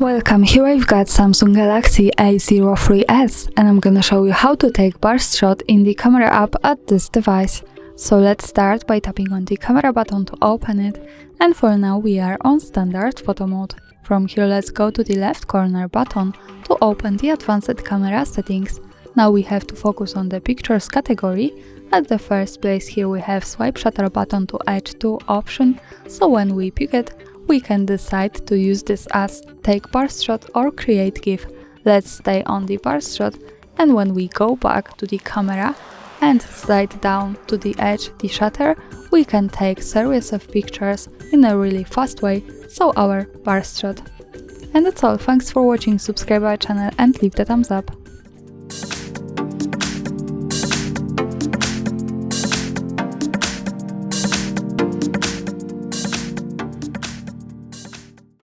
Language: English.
Welcome, here I've got Samsung Galaxy A03s and I'm gonna show you how to take burst shot in the camera app at this device. So let's start by tapping on the camera button to open it, and for now we are on standard photo mode. From here let's go to the left corner button to open the advanced camera settings. Now we have to focus on the pictures category. At the first place here we have swipe shutter button to add to option, so when we pick it, we can decide to use this as take burst shot or create GIF. Let's stay on the burst shot, and when we go back to the camera and slide down to the edge the shutter, we can take series of pictures in a really fast way, so our burst shot. And that's all, thanks for watching, subscribe our channel and leave the thumbs up.